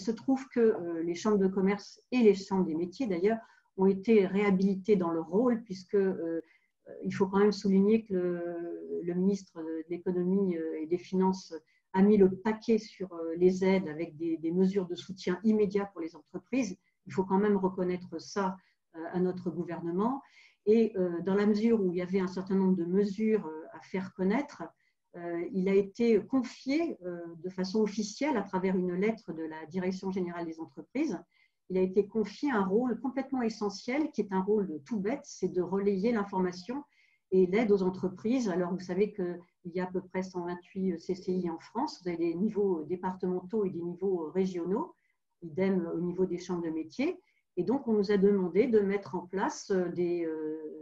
Il se trouve que les chambres de commerce et les chambres des métiers, d'ailleurs, ont été réhabilitées dans leur rôle, puisque il faut quand même souligner que le ministre de l'économie et des finances a mis le paquet sur les aides avec des mesures de soutien immédiat pour les entreprises. Il faut quand même reconnaître ça à notre gouvernement. Et dans la mesure où il y avait un certain nombre de mesures à faire connaître, il a été confié de façon officielle à travers une lettre de la Direction générale des entreprises. Il a été confié un rôle complètement essentiel qui est un rôle tout bête, c'est de relayer l'information et l'aide aux entreprises. Alors vous savez qu'il y a à peu près 128 CCI en France, vous avez des niveaux départementaux et des niveaux régionaux, idem au niveau des chambres de métiers. Et donc on nous a demandé de mettre en place des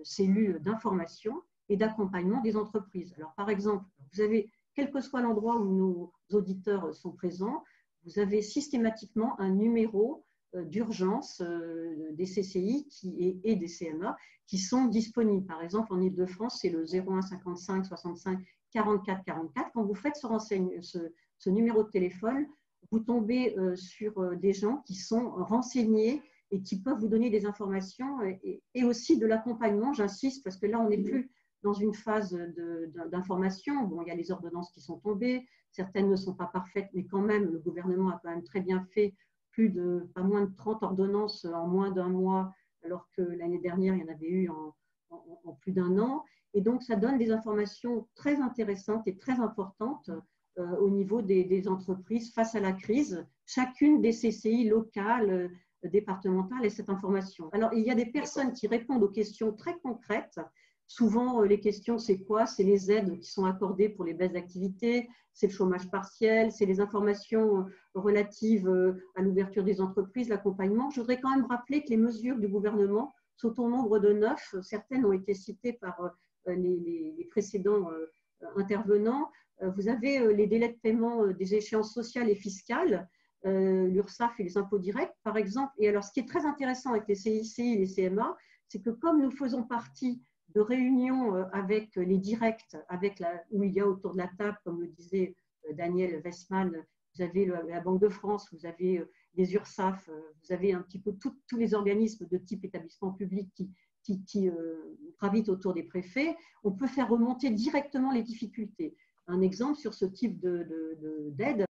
cellules d'information et d'accompagnement des entreprises. Alors, par exemple, vous avez, quel que soit l'endroit où nos auditeurs sont présents, vous avez systématiquement un numéro d'urgence des CCI et des CMA qui sont disponibles. Par exemple, en Île-de-France, c'est le 01 55 65 44 44. Quand vous faites ce numéro de téléphone, vous tombez sur des gens qui sont renseignés et qui peuvent vous donner des informations et aussi de l'accompagnement. J'insiste parce que là, on n'est plus dans une phase d'information. Bon, il y a les ordonnances qui sont tombées, certaines ne sont pas parfaites, mais quand même, le gouvernement a quand même très bien fait pas moins de 30 ordonnances en moins d'un mois, alors que l'année dernière, il y en avait eu en plus d'un an. Et donc, ça donne des informations très intéressantes et très importantes au niveau des entreprises face à la crise. Chacune des CCI locales, départementales a cette information. Alors, il y a des personnes qui répondent aux questions très concrètes. Souvent, les questions, c'est quoi? C'est les aides qui sont accordées pour les baisses d'activité, c'est le chômage partiel, c'est les informations relatives à l'ouverture des entreprises, l'accompagnement. Je voudrais quand même rappeler que les mesures du gouvernement sont au nombre de 9. Certaines ont été citées par les précédents intervenants. Vous avez les délais de paiement des échéances sociales et fiscales, l'URSSAF et les impôts directs, par exemple. Et alors, ce qui est très intéressant avec les CICI et les CMA, c'est que comme nous faisons partie de réunions avec les directs, où il y a autour de la table, comme le disait Daniel Westman, vous avez la Banque de France, vous avez les URSSAF, vous avez un petit peu tous les organismes de type établissement public qui gravitent autour des préfets. On peut faire remonter directement les difficultés. Un exemple sur ce type d'aide,